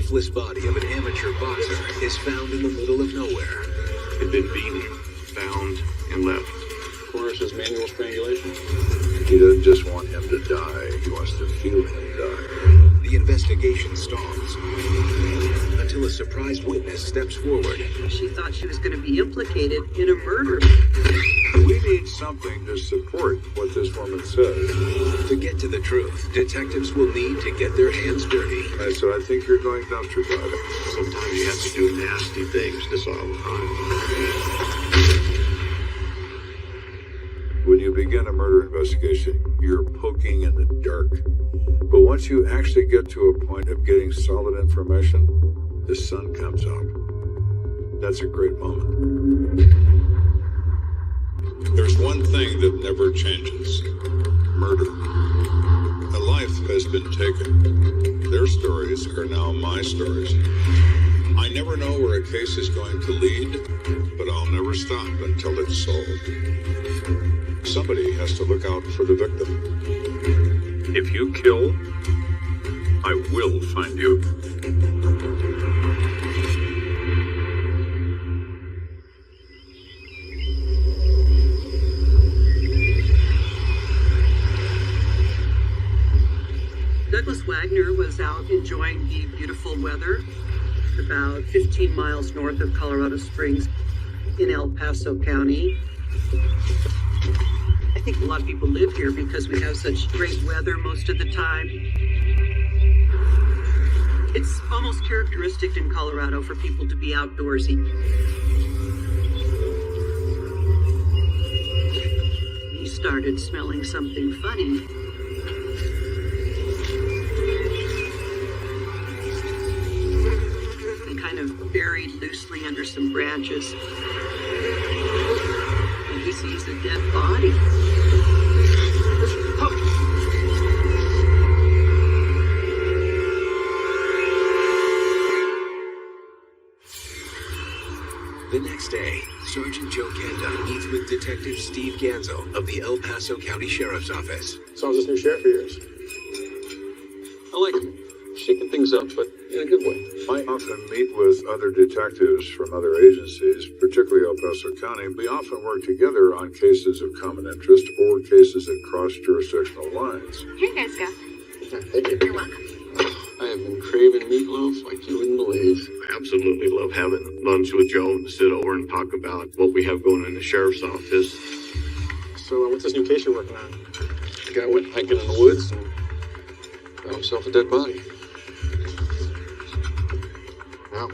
lifeless body of an amateur boxer is found in the middle of nowhere. Had been beaten, found, and left. Of course, his manual strangulation. He doesn't just want him to die, he wants to feel him die. The investigation stalls until a surprised witness steps forward. She thought she was going to be implicated in a murder. We need something to support what this woman says. To get to the truth, detectives will need to get their hands dirty. So I think you're going dumpster diving. Sometimes you have to do nasty things to solve a crime. When you begin a murder investigation, you're poking in the dark. But once you actually get to a point of getting solid information, the sun comes out. That's a great moment. There's one thing that never changes. Murder. A life has been taken. Their stories are now my stories. I never know where a case is going to lead, but I'll never stop until it's solved. Somebody has to look out for the victim. If you kill, I will find you. Douglas Wagner was out enjoying the beautiful weather about 15 miles north of Colorado Springs in El Paso County. I think a lot of people live here because we have such great weather most of the time. It's almost characteristic in Colorado for people to be outdoorsy. He started smelling something funny. Buried loosely under some branches. And he sees a dead body. The next day, Sergeant Joe Kenda meets with Detective Steve Ganzo of the El Paso County Sheriff's Office. So how's this new sheriff of yours? I like him. Shaking things up, but in a good way. I often meet with other detectives from other agencies, particularly El Paso County. We often work together on cases of common interest or cases that cross jurisdictional lines. Here you guys go. Thank you. You're welcome. I have been craving meatloaf like you wouldn't believe. I absolutely love having lunch with Joe and sit over and talk about what we have going in the sheriff's office. So what's this new case you're working on? The guy went hiking in the woods and found himself a dead body. Wow.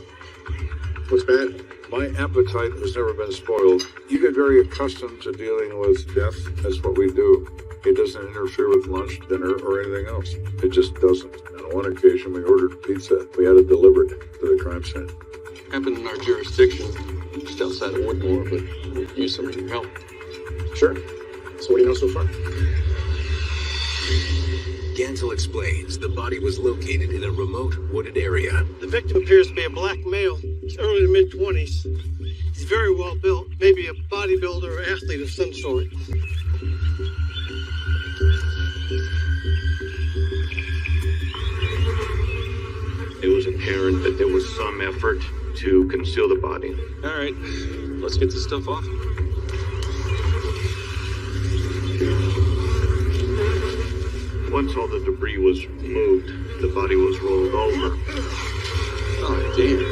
What's bad? My appetite has never been spoiled. You get very accustomed to dealing with death. That's what we do. It doesn't interfere with lunch, dinner, or anything else. It just doesn't. On one occasion, we ordered pizza. We had it delivered to the crime scene. Happened in our jurisdiction, just outside of Woodmore, but we could use some of your help. Sure. So what do you know so far? Ganzel explains the body was located in a remote wooded area. The victim appears to be a black male. He's early to mid-20s. He's very well built, maybe a bodybuilder or athlete of some sort. It was apparent that there was some effort to conceal the body. All right, let's get this stuff off. Once all the debris was moved, the body was rolled over. Oh, damn.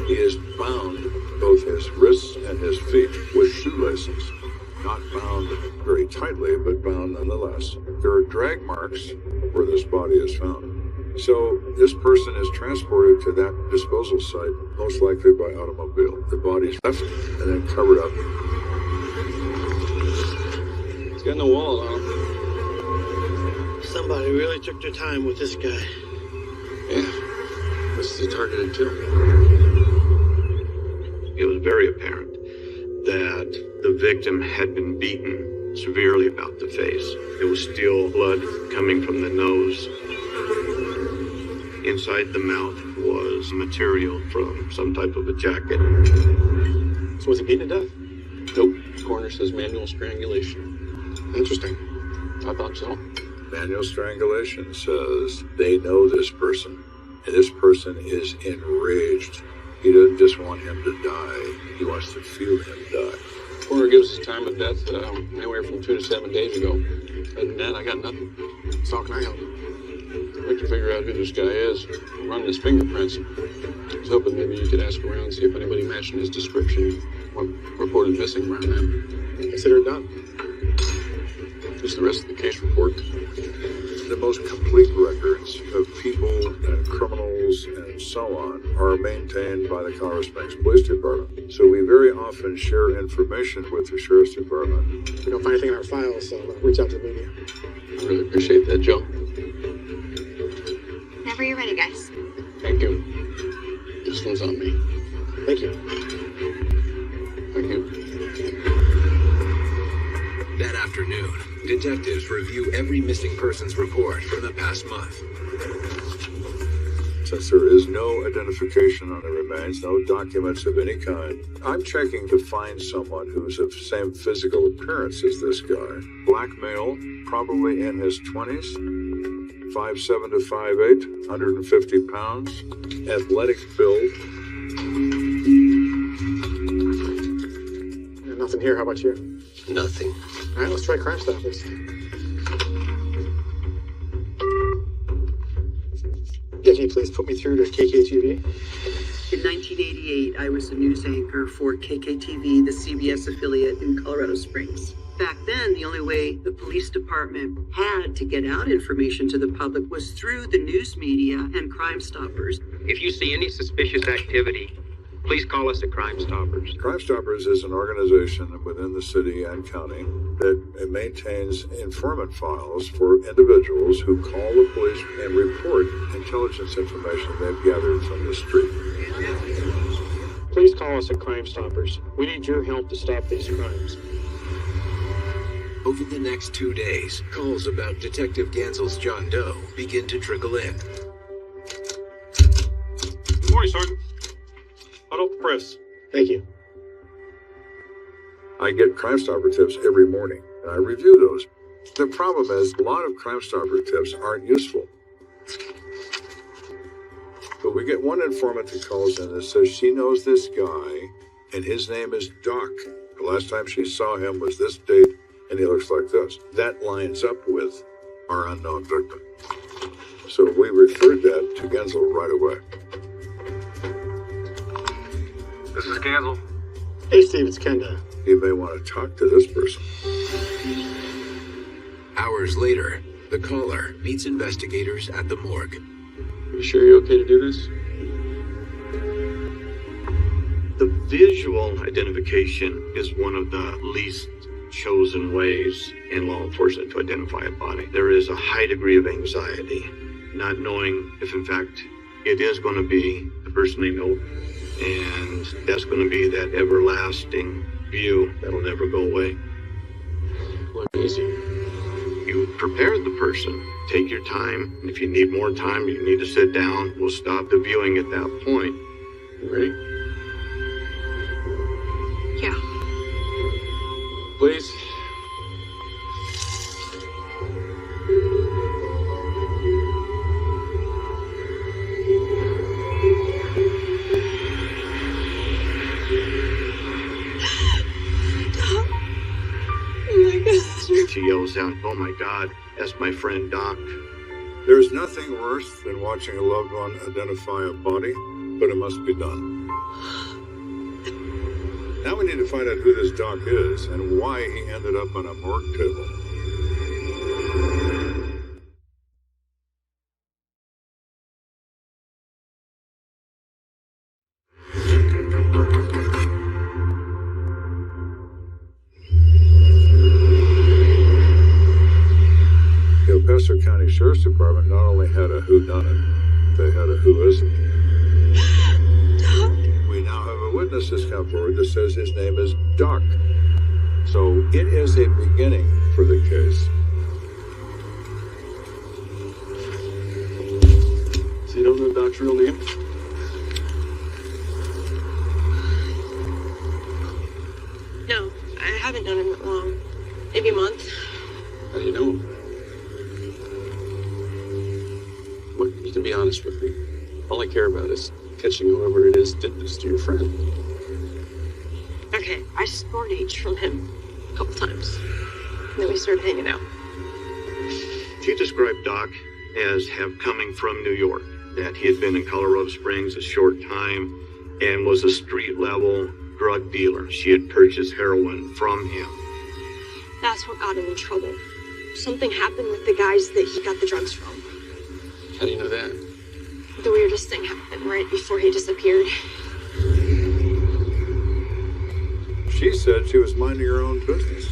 He is bound, both his wrists and his feet, with shoelaces. Not bound very tightly, but bound nonetheless. There are drag marks where this body is found. So this person is transported to that disposal site, most likely by automobile. The body is left and then covered up. He's got no wallet on him. Somebody really took their time with this guy. Yeah. What's he targeted to? It was very apparent that the victim had been beaten severely about the face. There was still blood coming from the nose. Inside the mouth was material from some type of a jacket. So was he beaten to death? Nope. Coroner says manual strangulation. Interesting. I thought so. Manual strangulation says they know this person. And this person is enraged. He doesn't just want him to die. He wants to feel him die. Coroner gives us time of death anywhere from 2 to 7 days ago. Other than that, I got nothing. So how can I help? I'd like to figure out who this guy is, run his fingerprints. I was hoping maybe you could ask around, see if anybody matching his description. What reported missing around then. Consider it done. Just the rest of the case report. The most complete records of people and criminals and so on are maintained by the Colorado Springs Police Department. So we very often share information with the Sheriff's Department. If we don't find anything in our files, so reach out to the media. I really appreciate that, Joe. Whenever you're ready, guys. Thank you. This one's on me. Thank you. Thank you. That afternoon, detectives review every missing persons report from the past month. Since there is no identification on the remains, no documents of any kind, I'm checking to find someone who's of the same physical appearance as this guy. Black male, probably in his 20s, 5'7" to 5'8", 150 pounds, athletic build. Nothing here. How about you? Nothing. All right, let's try Crime Stoppers. Yeah, can you please put me through to KKTV? In 1988, I was a news anchor for KKTV, the CBS affiliate in Colorado Springs. Back then, the only way the police department had to get out information to the public was through the news media and Crime Stoppers. If you see any suspicious activity, please call us at Crime Stoppers. Crime Stoppers is an organization within the city and county that maintains informant files for individuals who call the police and report intelligence information they've gathered from the street. Please call us at Crime Stoppers. We need your help to stop these crimes. Over the next 2 days, calls about Detective Gansel's John Doe begin to trickle in. Good morning, Sergeant. Hot off the press. Thank you. I get Crime Stopper tips every morning, and I review those. The problem is, a lot of Crime Stopper tips aren't useful. But we get one informant that calls in that says she knows this guy, and his name is Doc. The last time she saw him was this date, and he looks like this. That lines up with our unknown victim. So we referred that to Gensel right away. This is Gansel. Hey, Steve, it's Kenda. You may want to talk to this person. Hours later, the caller meets investigators at the morgue. You sure you're okay to do this? The visual identification is one of the least chosen ways in law enforcement to identify a body. There is a high degree of anxiety, not knowing if in fact it is going to be the person they know, and that's going to be that everlasting view that'll never go away. Look easy. You prepared the person. Take your time, and if you need more time, you need to sit down. We'll stop the viewing at that point. You ready? Yeah. Please. She yells out, "Oh my God, that's my friend Doc." There's nothing worse than watching a loved one identify a body, but it must be done. Now we need to find out who this Doc is and why he ended up on a morgue table. The El Paso County Sheriff's Department not only had a whodunit, they had a who isn't. We now have a witness that's come forward that says his name is Doc. So it is a beginning for the case. So you don't know Doc's real name? No, I haven't known him that long. Maybe a month. How do you know him? Look, you can be honest with me. All I care about is catching whoever it is did this to your friend. Okay, I scored H from him a couple times. And then we started hanging out. She described Doc as coming from New York, that he had been in Colorado Springs a short time and was a street-level drug dealer. She had purchased heroin from him. That's what got him in trouble. Something happened with the guys that he got the drugs from. How do you know that? The weirdest thing happened right before he disappeared. She said she was minding her own business.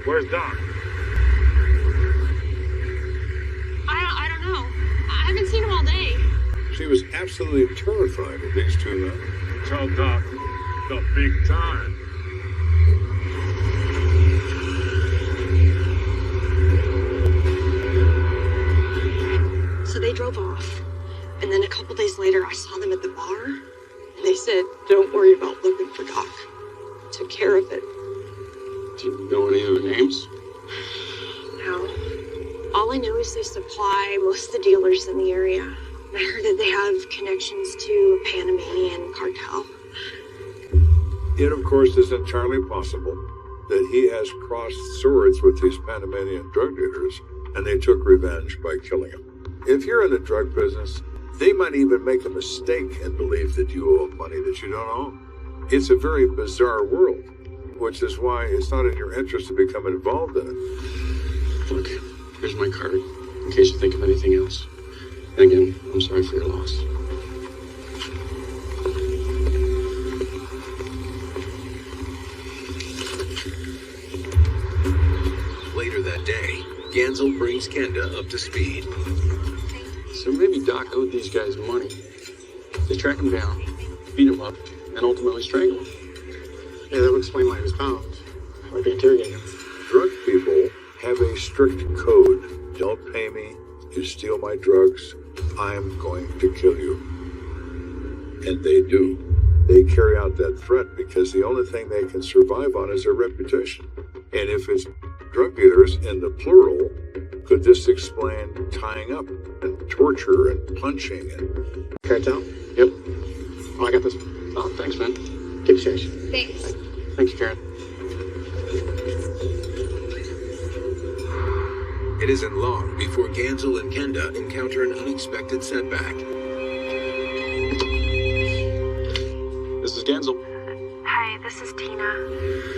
Where's Doc? I don't know. I haven't seen him all day. She was absolutely terrified of these two men. Tell Doc the big time. So they drove off. And then a couple days later, I saw them at the bar. And they said, don't worry about looking for Doc. Took care of it. Do you know any of their names? No. All I know is they supply most of the dealers in the area. I heard that they have connections to a Panamanian cartel. It, of course, is entirely possible that he has crossed swords with these Panamanian drug dealers, and they took revenge by killing him. If you're in the drug business, they might even make a mistake and believe that you owe money that you don't owe. It's a very bizarre world, which is why it's not in your interest to become involved in it. Look, here's my card, in case you think of anything else. And again, I'm sorry for your loss. Later that day, Gansel brings Kenda up to speed. So maybe Doc owed these guys money. They track him down, beat him up, and ultimately strangle him. Yeah, that would explain why he was bound. Why they interrogated him. Drug people have a strict code. Don't pay me. You steal my drugs, I'm going to kill you. And they do. They carry out that threat because the only thing they can survive on is their reputation. And if it's drug dealers in the plural, could this explain tying up and torture and punching and... Cartel? Yep. Oh, I got this. Oh, thanks, man. Keep change. Thanks. Thank you, Karen. It isn't long before Gansel and Kenda encounter an unexpected setback. This is Gansel. Hi, this is Tina.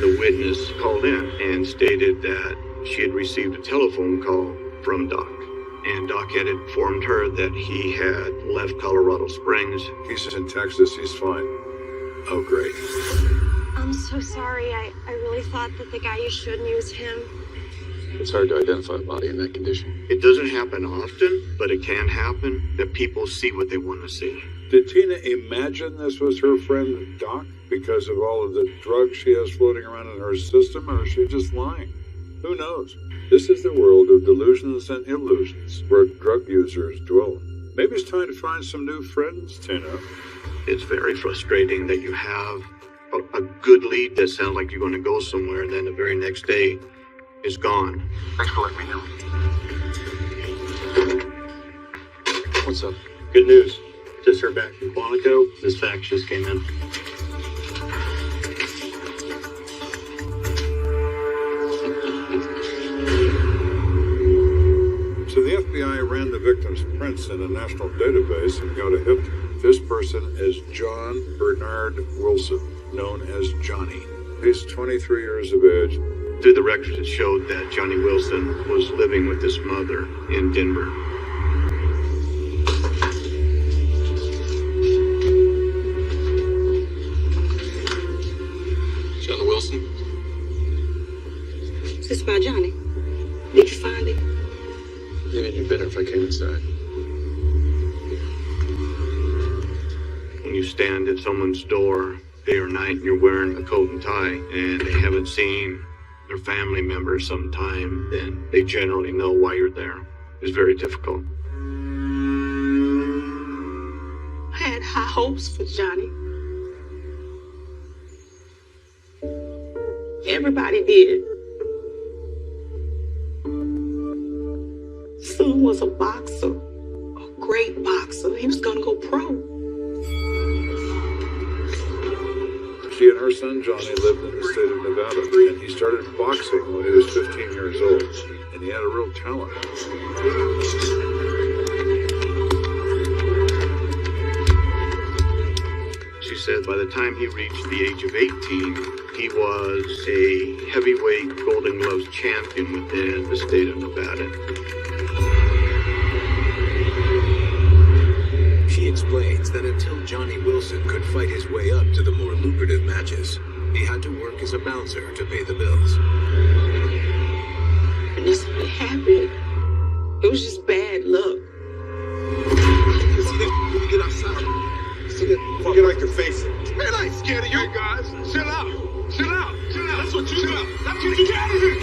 The witness called in and stated that she had received a telephone call from Doc. And Doc had informed her that he had left Colorado Springs. He's in Texas, he's fine. Oh, great. I'm so sorry. I really thought that the guy you showed me was him. It's hard to identify a body in that condition. It doesn't happen often, but it can happen that people see what they want to see. Did Tina imagine this was her friend Doc because of all of the drugs she has floating around in her system, or is she just lying? Who knows? This is the world of delusions and illusions where drug users dwell. Maybe it's time to find some new friends, Tina. It's very frustrating that you have a good lead that sounds like you're going to go somewhere, and then the very next day is gone. Thanks for letting me know. What's up? Good news. Just heard back from Quantico. This fax just came in. So the FBI ran the victim's prints in a national database and got a hit. This person is John Bernard Wilson, known as Johnny. He's 23 years of age. Through the records, it showed that Johnny Wilson was living with his mother in Denver. John Wilson? Is this about Johnny? Did you find him? Maybe it'd be better if I came inside. When you stand at someone's door day or night and you're wearing a coat and tie and they haven't seen their family member sometime, then they generally know why you're there. It's very difficult. I had high hopes for Johnny. Everybody did. Son was a boxer, a great boxer. He was gonna go pro. She and her son Johnny lived in the state of Nevada, and he started boxing when he was 15 years old, and he had a real talent. She said by the time he reached the age of 18, he was a heavyweight Golden Gloves champion within the state of Nevada. She explains that until Johnny Wilson could fight his way up to the more lucrative matches, he had to work as a bouncer to pay the bills. And that's what happened. It was just bad luck. Get outside. Get out your face. Man, I ain't scared of you guys. Chill out. Chill out. Chill out. That's what you do. That's what you get out of here.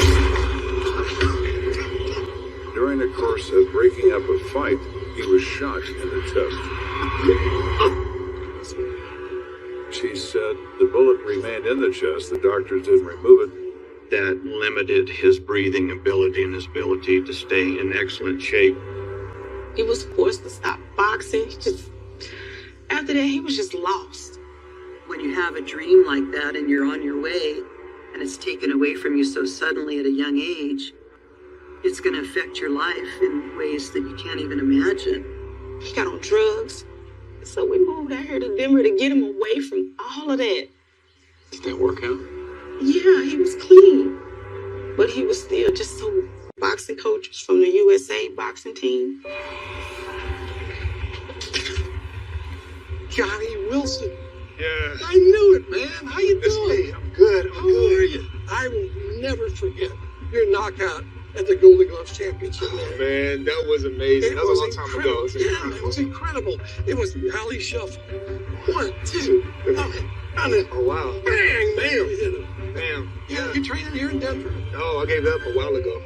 During the course of breaking up a fight, he was shot in the chest. She said the bullet remained in the chest. The doctors didn't remove it. That limited his breathing ability and his ability to stay in excellent shape. He was forced to stop boxing. After that, he was just lost. When you have a dream like that and you're on your way, and it's taken away from you so suddenly at a young age, it's going to affect your life in ways that you can't even imagine. He got on drugs. So we moved out here to Denver to get him away from all of that. Did that work out? Yeah, he was clean. But he was still just so boxing coaches from the USA boxing team. Johnny Wilson. Yeah. I knew it, man. How you doing? Hey, I'm good. How are you? I will never forget your knockout at the Golden Gloves Championship, man. Man, that was amazing. That was a long time ago. It was incredible. It was alley shuffle. 1, 2. Oh, wow. Bang, bam. You hit it. Damn. Yeah, you're training here in Denver. Oh, I gave that up a while ago.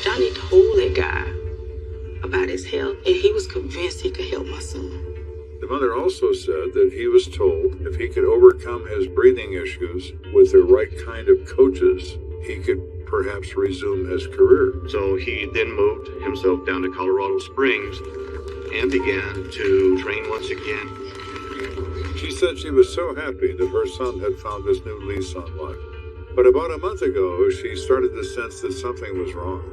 Johnny told that guy about his health, and he was convinced he could help my son. The mother also said that he was told if he could overcome his breathing issues with the right kind of coaches, he could perhaps resume his career. So he then moved himself down to Colorado Springs and began to train once again. She said she was so happy that her son had found this new lease on life. But about a month ago, she started to sense that something was wrong.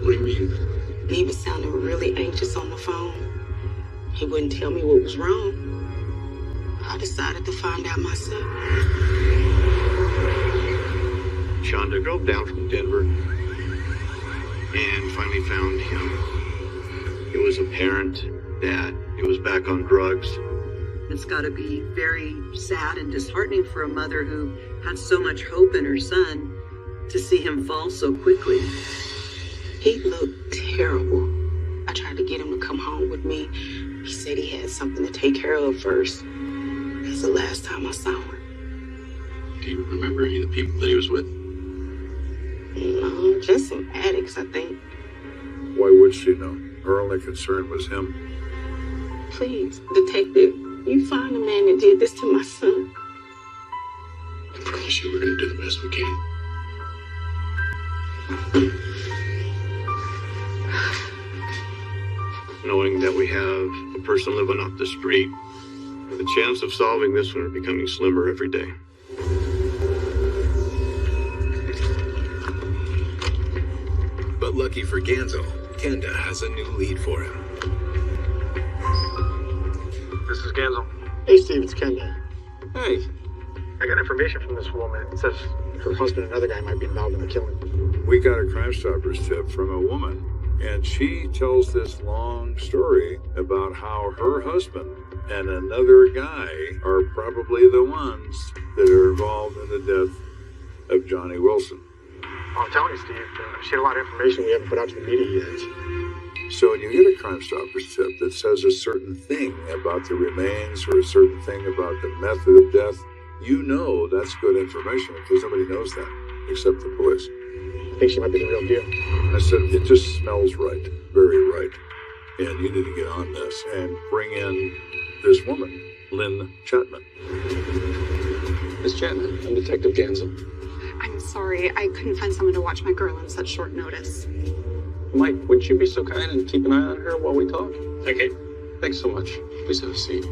What do you mean? He was sounding really anxious on the phone. He wouldn't tell me what was wrong. I decided to find out myself. Shonda drove down from Denver and finally found him. It was apparent that he was back on drugs. It's got to be very sad and disheartening for a mother who had so much hope in her son to see him fall so quickly. He looked terrible. I tried to get him to come home with me. He said he had something to take care of first. That's the last time I saw him. Do you remember any of the people that he was with? No, just some addicts, I think. Why would she know? Her only concern was him. Please, detective, you find the man that did this to my son. I promise you we're going to do the best we can. Knowing that we have a person living off the street, the chance of solving this one are becoming slimmer every day. But lucky for Ganzo, Kenda has a new lead for him. This is Ganzo. Hey, Steve, it's Kenda. Hey. I got information from this woman. It says her husband and another guy might be involved in the killing. We got a Crime Stoppers tip from a woman, and she tells this long story about how her husband and another guy are probably the ones that are involved in the death of Johnny Wilson. I'm telling you, Steve, she had a lot of information we haven't put out to the media yet. So when you get a Crime Stoppers tip that says a certain thing about the remains or a certain thing about the method of death, you know that's good information because nobody knows that except the police. I think she might be the real deal. I said, it just smells right, very right. And you need to get on this and bring in this woman, Lynn Chapman. Miss Chapman, I'm Detective Gansel. I'm sorry, I couldn't find someone to watch my girl on such short notice. Mike, would you be so kind and keep an eye on her while we talk? Okay. Thanks so much. Please have a seat.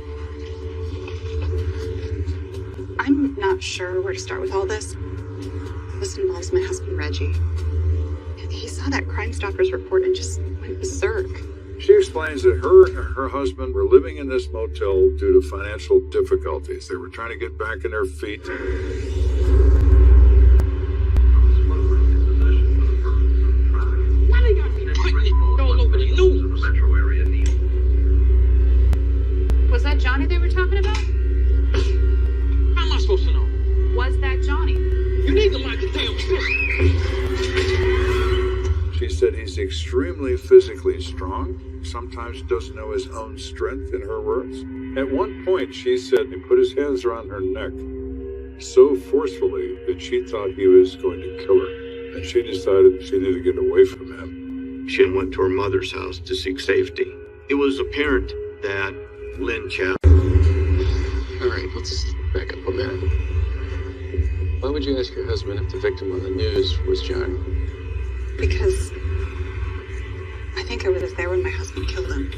I'm not sure where to start with all this. This involves my husband, Reggie. He saw that Crime Stoppers report and just went berserk. She explains that her and her husband were living in this motel due to financial difficulties. They were trying to get back on their feet. Why do y'all be putting it all over the news? Was that Johnny they were talking about? How am I supposed to know? Was that Johnny? You need to mind the damn truth. She said he's extremely physically strong, sometimes doesn't know his own strength, in her words. At one point, she said he put his hands around her neck so forcefully that she thought he was going to kill her, and she decided she needed to get away from him. She then went to her mother's house to seek safety. It was apparent that Lynn Chapman... All right, let's back up a minute. Why would you ask your husband if the victim on the news was Johnny? Because I think I was there when my husband killed him.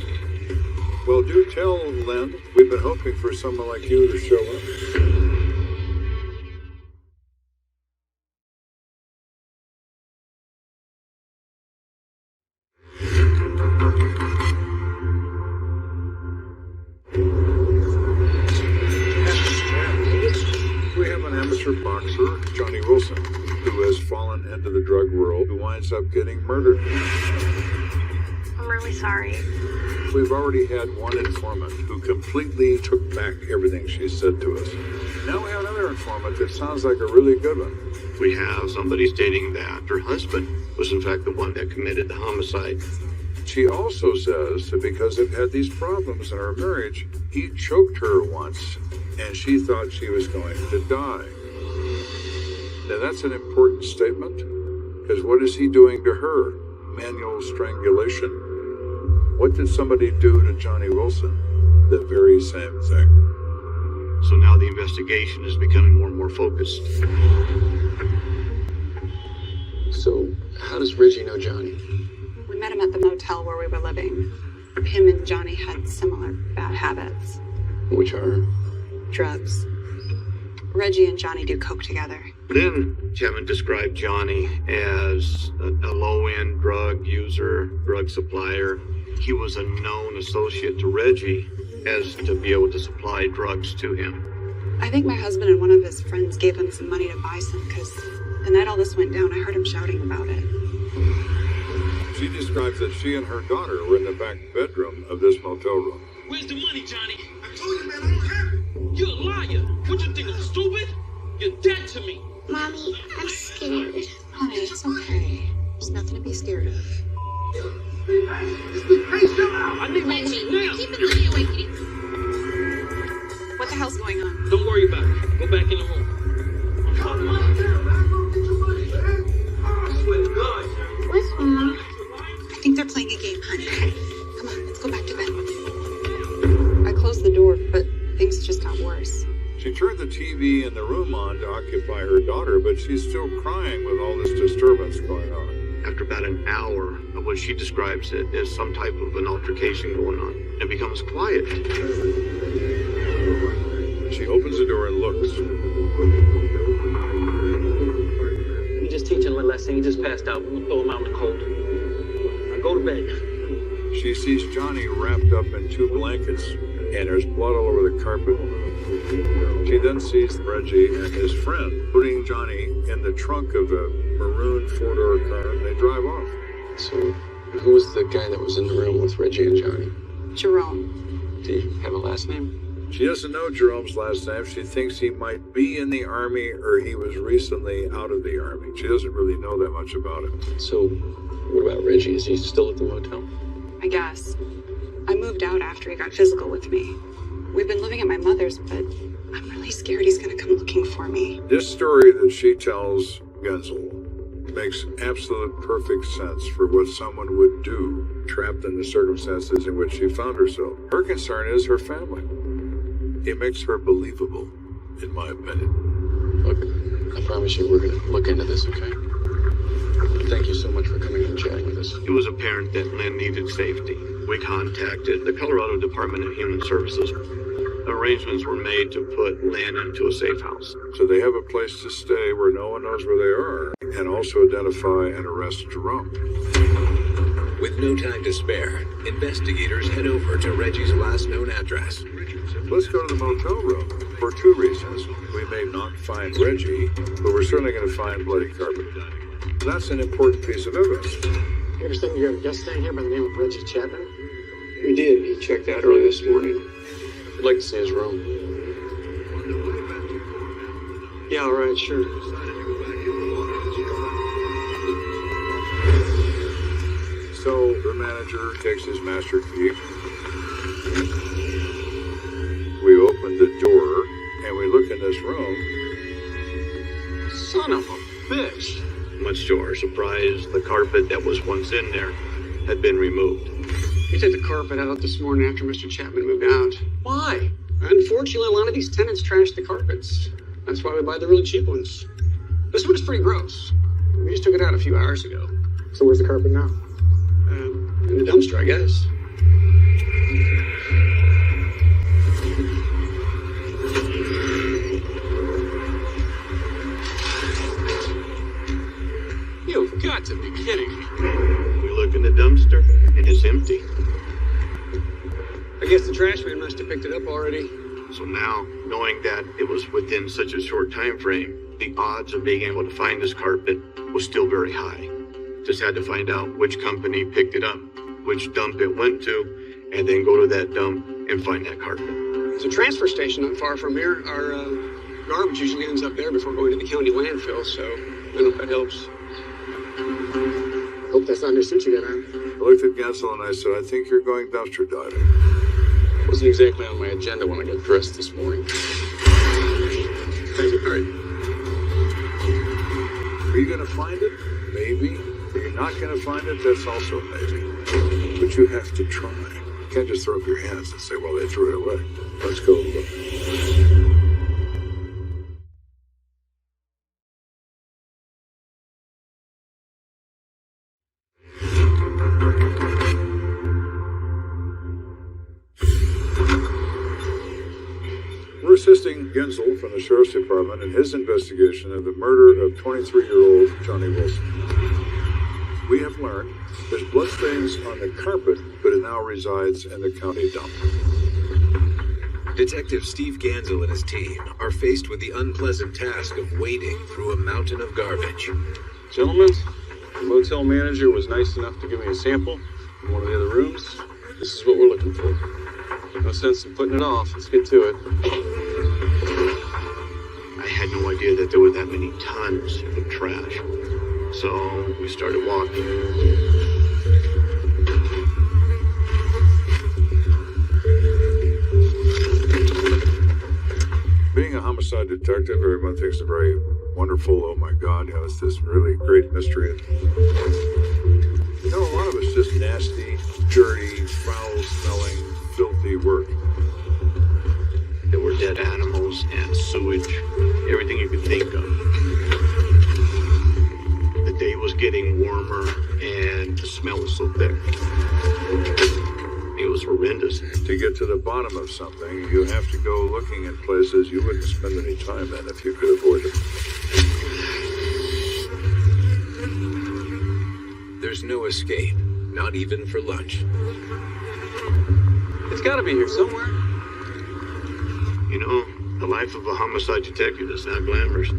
Well, do tell Lynn. We've been hoping for someone like you to show up. We have an amateur boxer, Johnny Wilson, who has fallen into the drug world, who winds up getting murdered. I'm really sorry. We've already had one informant who completely took back everything she said to us. Now we have another informant that sounds like a really good one. We have somebody stating that her husband was in fact the one that committed the homicide. She also says that because they've had these problems in her marriage, he choked her once, and she thought she was going to die. Now that's an important statement, because what is he doing to her? Manual strangulation. What did somebody do to Johnny Wilson? The very same thing. So now the investigation is becoming more and more focused. So, how does Reggie know Johnny? We met him at the motel where we were living. Him and Johnny had similar bad habits. Which are? Drugs. Reggie and Johnny do coke together. Then Chapman described Johnny as a low-end drug user, drug supplier. He was a known associate to Reggie as to be able to supply drugs to him. I think my husband and one of his friends gave him some money to buy some, because the night all this went down, I heard him shouting about it. She describes that she and her daughter were in the back bedroom of this motel room. Where's the money, Johnny? I told you, man, I don't have it. You're a liar. What you think, I'm stupid? You're dead to me. Mommy, I'm scared. Honey, it's okay. There's nothing to be scared of. I need my money now. Keep the money away, kitty. What the hell's going on? Don't worry about it. Go back in the room. What's wrong? I think they're playing a game, honey. Come on, let's go back to bed. I closed the door, but things just got worse. She turned the TV in the room on to occupy her daughter, but she's still crying with all this disturbance going on. After about an hour of what she describes it as some type of an altercation going on, it becomes quiet. She opens the door and looks. We just teach him a lesson. He just passed out. We'll throw him out in the cold. Now go to bed. She sees Johnny wrapped up in 2 blankets, and there's blood all over the carpet. She then sees Reggie and his friend putting Johnny in the trunk of a maroon 4-door car, and they drive off. So, who was the guy that was in the room with Reggie and Johnny? Jerome. Do you have a last name? She doesn't know Jerome's last name. She thinks he might be in the Army or he was recently out of the Army. She doesn't really know that much about him. So, what about Reggie? Is he still at the motel? I guess. I moved out after he got physical with me. We've been living at my mother's, but I'm really scared he's gonna come looking for me. This story that she tells Gansel makes absolute perfect sense for what someone would do trapped in the circumstances in which she found herself. Her concern is her family. It makes her believable, in my opinion. I promise you we're going to look into this, okay? Thank you so much for coming and chatting with us. It was apparent that Lynn needed safety. We contacted the Colorado Department of Human Services. Arrangements were made to put Lynn into a safe house. So they have a place to stay where no one knows where they are, and also identify and arrest Jerome. With no time to spare, investigators head over to Reggie's last known address. Let's go to the motel room for two reasons. We may not find Reggie, but we're certainly going to find bloody carpet. That's an important piece of evidence. You understand you have a guest staying here by the name of Reggie Chapman? We did. He checked out early this morning. I'd like to see his room. Yeah, all right, sure. So the manager takes his master key. We open the door and we look in this room. Son of a bitch. Much to our surprise, the carpet that was once in there had been removed. He took the carpet out this morning after Mr. Chapman moved out. Why? Unfortunately, a lot of these tenants trash the carpets. That's why we buy the really cheap ones. This one is pretty gross. We just took it out a few hours ago. So where's the carpet now? In the dumpster, I guess. You've got to be kidding me. We look in the dumpster, and it's empty. I guess the trash man must have picked it up already. So now, knowing that it was within such a short time frame, the odds of being able to find this carpet was still very high. Just had to find out which company picked it up, which dump it went to, and then go to that dump and find that carpet. There's a transfer station not far from here. Our garbage usually ends up there before going to the county landfill, so I don't know if that helps. Hope that's not your suit you got on. I looked at Gensel and I said, I think you're going dumpster diving. Wasn't exactly on my agenda when I got dressed this morning. Thank you, Harry. Are you going to find it? Maybe. Are you not going to find it? That's also maybe. But you have to try. You can't just throw up your hands and say, well, they threw it away. Let's go look. We're assisting Gensel from the Sheriff's Department in his investigation of the murder of 23-year-old Johnny Wilson. We have learned there's bloodstains on the carpet, but it now resides in the county dump. Detective Steve Gansel and his team are faced with the unpleasant task of wading through a mountain of garbage. Gentlemen, the motel manager was nice enough to give me a sample from one of the other rooms. This is what we're looking for. No sense in putting it off. Let's get to it. I had no idea that there were that many tons of trash. So we started walking. Being a homicide detective, everyone thinks it's very wonderful. Oh my God, it's this really great mystery. A lot of it's just nasty, dirty, foul-smelling, filthy work. There were dead animals and sewage, everything you could think of. The day was getting warmer and the smell was so thick. It was horrendous. To get to the bottom of something, you have to go looking in places you wouldn't spend any time in if you could avoid it. There's no escape, not even for lunch. It's got to be here somewhere. You know, the life of a homicide detective is not glamorous.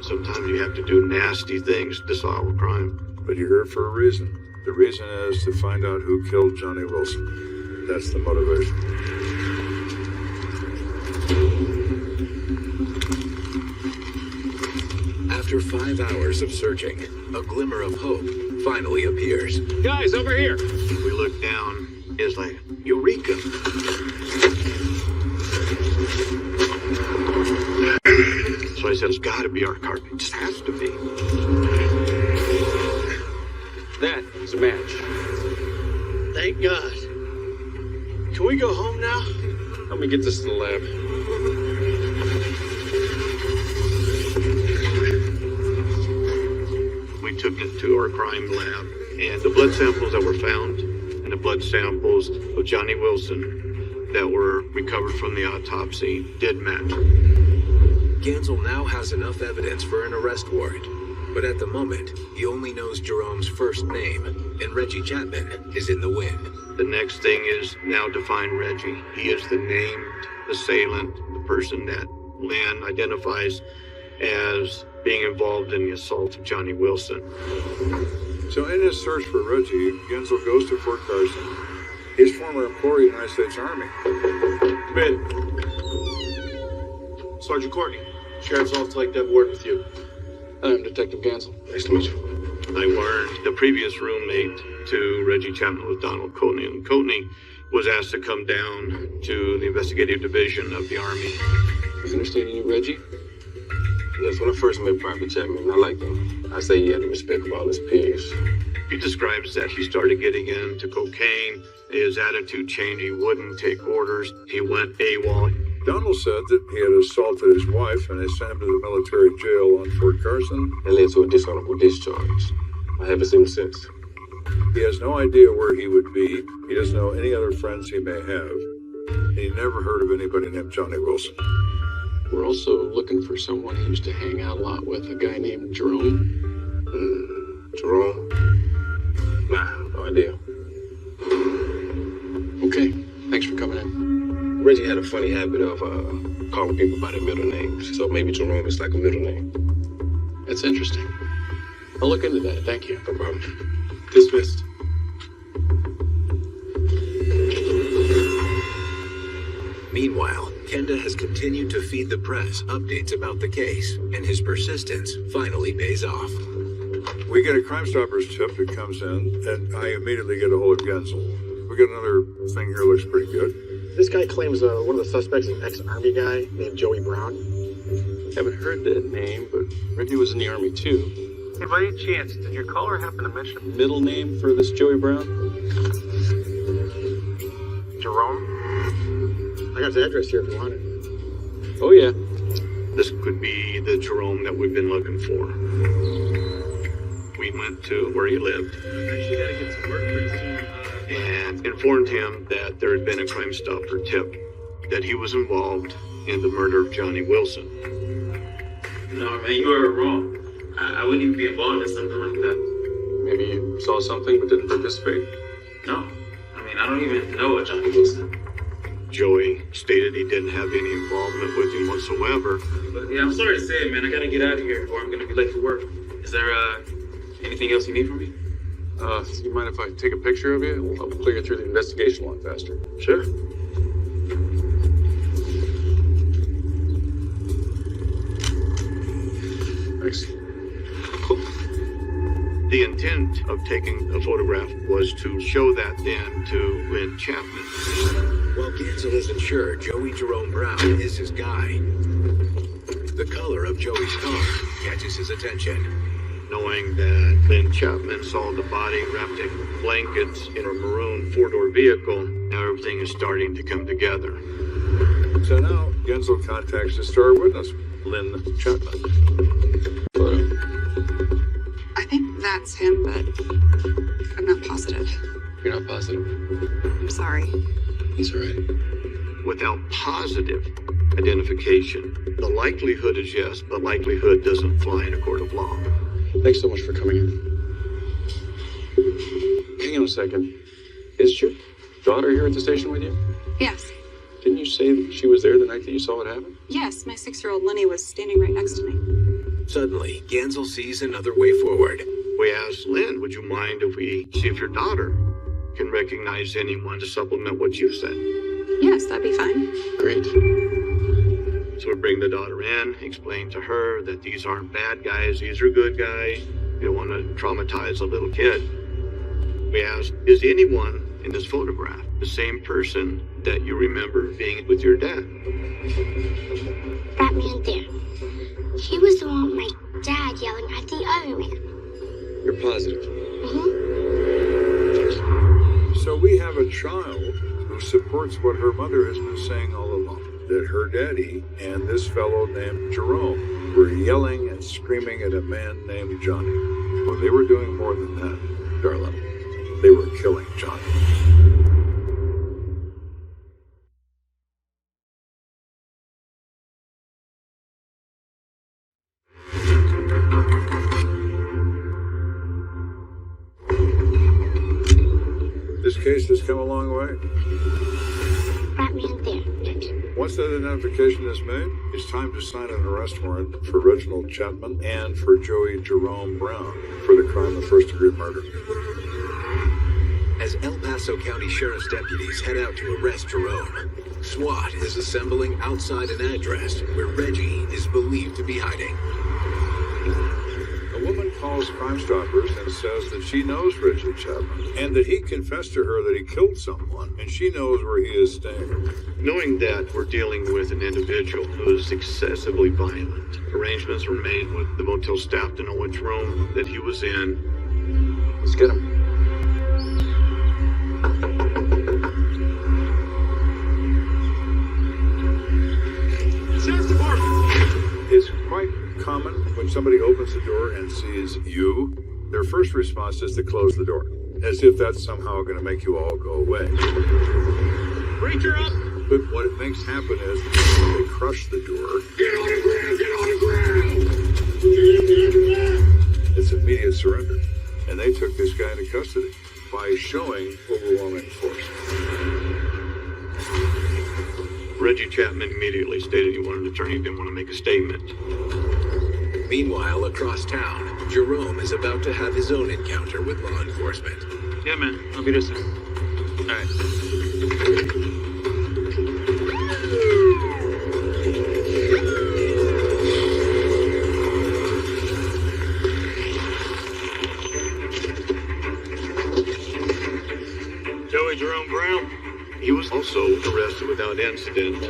Sometimes you have to do nasty things to solve a crime. But you're here for a reason. The reason is to find out who killed Johnny Wilson. That's the motivation. After 5 hours of searching, a glimmer of hope finally appears. Guys, over here. We look down, it's like, Eureka! So I said, it's gotta be our carpet. It just has to be. That is a match. Thank God. Can we go home now? Help me get this to the lab. took it to our crime lab, and the blood samples that were found and the blood samples of Johnny Wilson that were recovered from the autopsy did match. Gansel now has enough evidence for an arrest warrant, but at the moment, he only knows Jerome's first name, and Reggie Chapman is in the wind. The next thing is now to find Reggie. He is the named assailant, the person that Lynn identifies as being involved in the assault of Johnny Wilson. So in his search for Reggie, Gansel goes to Fort Carson, his former employee in the United States Army. Come in. Sergeant Courtney, Sheriff's Office would like to have a word with you. I'm Detective Gansel. Nice to meet you. I learned the previous roommate to Reggie Chapman was Donald Coatney, and Coatney was asked to come down to the investigative division of the Army. I understand you knew Reggie? Yes, when I first met Private Chapman, I liked him. I say he had the respect of all his peers. He describes that he started getting into cocaine. His attitude changed. He wouldn't take orders. He went AWOL. Donald said that he had assaulted his wife and they sent him to the military jail on Fort Carson. It led to a dishonorable discharge. I haven't seen him since. He has no idea where he would be. He doesn't know any other friends he may have. He never heard of anybody named Johnny Wilson. We're also looking for someone he used to hang out a lot with, a guy named Jerome. Jerome? Nah, no idea. Okay, thanks for coming in. Reggie had a funny habit of calling people by their middle names, so maybe Jerome is like a middle name. That's interesting. I'll look into that, thank you. No problem. Dismissed. Meanwhile, Kenda has continued to feed the press updates about the case, and his persistence finally pays off. We get a Crime Stoppers tip that comes in, and I immediately get a hold of Gansel. We got another thing here that looks pretty good. This guy claims one of the suspects is an ex-Army guy named Joey Brown. Haven't heard that name, but Reggie was in the Army too. Hey, by any chance, did your caller happen to mention a middle name for this Joey Brown? Jerome? I got his address here if you want it. Oh, yeah. This could be the Jerome that we've been looking for. We went to where he lived. Actually, gotta get to work pretty soon. And informed him that there had been a Crime Stopper tip that he was involved in the murder of Johnny Wilson. No, man, you are wrong. I wouldn't even be involved in something like that. Maybe you saw something but didn't participate? No. I mean, I don't even know a Johnny Wilson. Joey stated he didn't have any involvement with him whatsoever. But yeah, I'm sorry to say it, man. I gotta get out of here or I'm gonna be late for work. Is there anything else you need from me? You mind if I take a picture of you? I'll clear you through the investigation a lot faster. Sure. Thanks. The intent of taking a photograph was to show that then to Lynn Chapman. While Gansel isn't sure Joey Jerome Brown is his guy, the color of Joey's car catches his attention. Knowing that Lynn Chapman saw the body wrapped in blankets in a maroon four-door vehicle, now everything is starting to come together. So now Gansel contacts the star witness, Lynn Chapman. I think that's him, but I'm not positive. You're not positive? I'm sorry. That's all right. Without positive identification, the likelihood is yes, but likelihood doesn't fly in a court of law. Thanks so much for coming in. Hang on a second. Is your daughter here at the station with you? Yes. Didn't you say that she was there the night that you saw it happen? Yes, my 6-year-old Lenny was standing right next to me. Suddenly, Gansel sees another way forward. We asked Lynn, would you mind if we see if your daughter can recognize anyone to supplement what you said? Yes, that'd be fine. Great. So we bring the daughter in, explain to her that these aren't bad guys, these are good guys. We don't want to traumatize a little kid. We asked, is anyone in this photograph the same person that you remember being with your dad? That man there. He was the one with my dad yelling at the other man. You're positive? So we have a child who supports what her mother has been saying all along. that her daddy and this fellow named Jerome were yelling and screaming at a man named Johnny. Well, they were doing more than that, darling. They were killing Johnny. This case has come a long way. That man there. Once that identification is made, it's time to sign an arrest warrant for Reginald Chapman and for Joey Jerome Brown for the crime of first-degree murder. As El Paso County Sheriff's deputies head out to arrest Jerome, SWAT is assembling outside an address where Reggie is believed to be hiding. A woman calls Crime Stoppers and says that she knows Reggie Chapman and that he confessed to her that he killed someone, and she knows where he is staying. Knowing that we're dealing with an individual who is excessively violent, arrangements were made with the motel staff to know which room that he was in. Let's get him. Sheriff's Department! It's quite common when somebody opens the door and sees you, their first response is to close the door, as if that's somehow going to make you all go away. Breacher up! But what it makes happen is they crush the door. Get on the ground! Get on the ground! Get on the ground! It's immediate surrender. And they took this guy into custody by showing overwhelming force. Reggie Chapman immediately stated he wanted to turn. He didn't want to make a statement. Meanwhile, across town, Jerome is about to have his own encounter with law enforcement. Yeah, man. I'll be there soon. All right. Joey Jerome Brown. He was also arrested without incident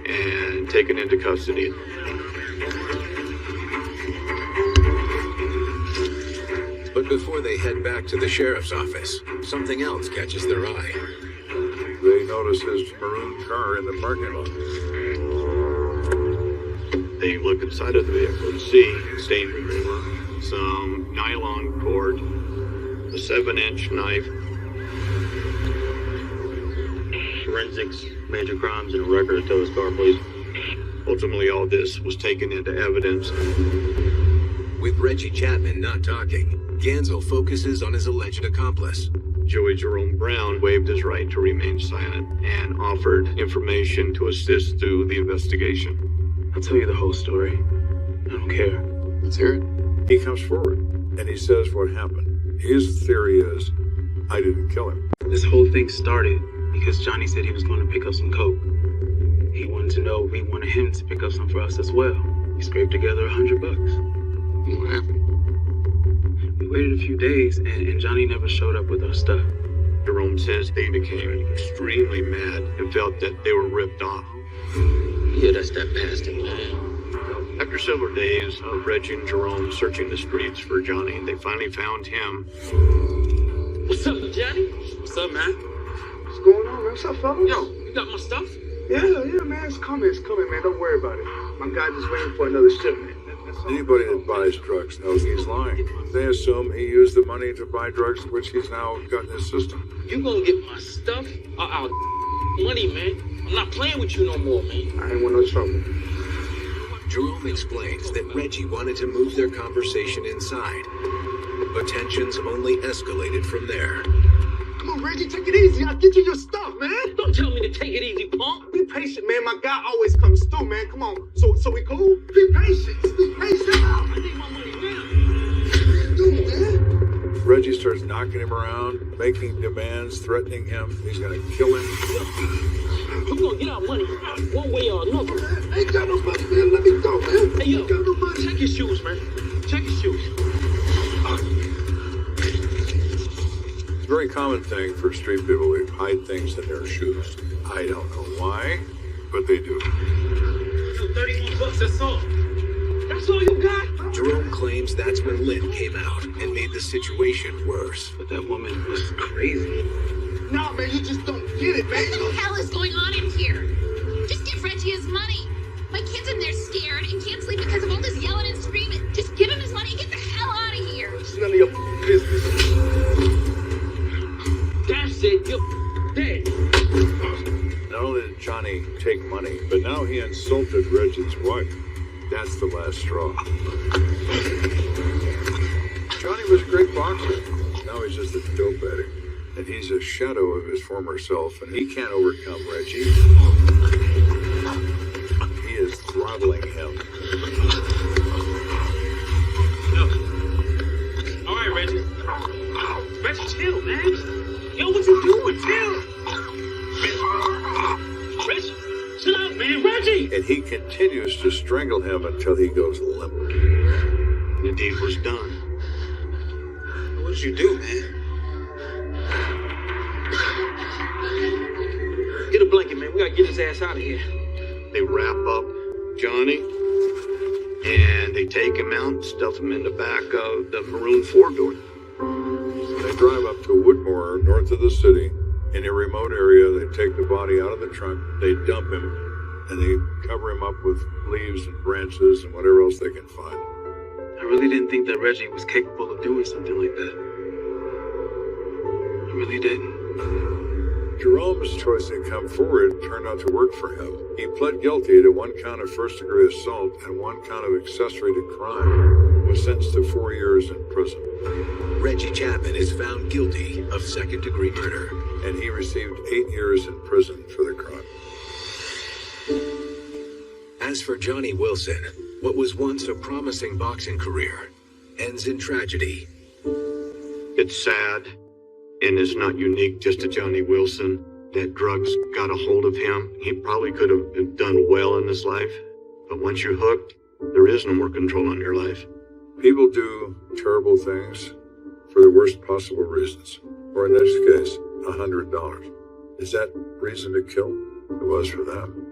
and taken into custody. But before they head back to the sheriff's office, something else catches their eye. They notice his maroon car in the parking lot. They look inside of the vehicle and see stain remover, some nylon cord, a 7-inch knife, Forensics, major crimes, and a record of tow his car, please. Ultimately, all this was taken into evidence. With Reggie Chapman not talking, Gansel focuses on his alleged accomplice. Joey Jerome Brown waived his right to remain silent and offered information to assist through the investigation. I'll tell you the whole story. I don't care. Let's hear it. He comes forward and he says what happened. His theory is, I didn't kill him. This whole thing started because Johnny said he was going to pick up some coke. He wanted to know if we wanted him to pick up some for us as well. We scraped together $100. What happened? We waited a few days and Johnny never showed up with our stuff. Jerome says they became extremely mad and felt that they were ripped off. Yeah, that's that bastard, man. After several days of Reggie and Jerome searching the streets for Johnny, they finally found him. What's up, Johnny? What's up, man? What's going on, man? What's up, fellas? Yo, you got my stuff? Yeah, man. It's coming, man. Don't worry about it. My guy just waiting for another shipment. Anybody that buys drugs knows he's lying. They assume he used the money to buy drugs, which he's now got in his system. You gonna get my stuff or our money, man? I'm not playing with you no more, man. I ain't want no trouble. Jerome explains that Reggie wanted to move their conversation inside, but tensions only escalated from there. Come on, Reggie, take it easy. I'll get you your stuff, man. Don't tell me to take it easy, punk. Be patient, man. My guy always comes through, man. Come on. So we cool? Be patient. Be patient. I need my money now. What you doing, man? Reggie starts knocking him around, making demands, threatening him. He's going to kill him. We're gonna get our money one way or another. Man, ain't got no money, man. Let me go, man. Hey, yo, ain't got no money. check your shoes, man. Check your shoes. It's a very common thing for street people to hide things in their shoes. I don't know why, but they do. Yo, $31, that's all. That's all you got? Jerome claims that's when Lynn came out and made the situation worse. But that woman was crazy. Nah, man, you just don't get it, man. What the hell is going on in here? Just give Reggie his money. My kid's in there scared and can't sleep because of all this yelling and screaming. Just give him his money and get the hell out of here. It's none of your business. That's it, you're dead. Not only did Johnny take money, but now he insulted Reggie's wife. That's the last straw. Johnny was a great boxer. Now he's just a dope addict. And he's a shadow of his former self, and he can't overcome Reggie. He is throttling him. No. All right, Reggie. Reggie, chill, man. Yo, what you doing? Chill. Reggie, chill out, man. Reggie! And he continues to strangle him until he goes limp. The deed was done. What did you do, man? Get a blanket, man. We gotta get his ass out of here. They wrap up Johnny, and they take him out and stuff him in the back of the maroon four-door. They drive up to Woodmore, north of the city. In a remote area, they take the body out of the trunk, they dump him, and they cover him up with leaves and branches and whatever else they can find. I really didn't think that Reggie was capable of doing something like that. I really didn't. Jerome's choice to come forward turned out to work for him. He pled guilty to 1 count of first-degree assault and 1 count of accessory to crime. Was sentenced to 4 years in prison. Reggie Chapman is found guilty of second-degree murder. And he received 8 years in prison for the crime. As for Johnny Wilson, what was once a promising boxing career ends in tragedy. It's sad, and it's not unique just to Johnny Wilson, that drugs got a hold of him. He probably could have done well in his life, but once you're hooked, there is no more control on your life. People do terrible things for the worst possible reasons. Or in this case, $100. Is that reason to kill? It was for them.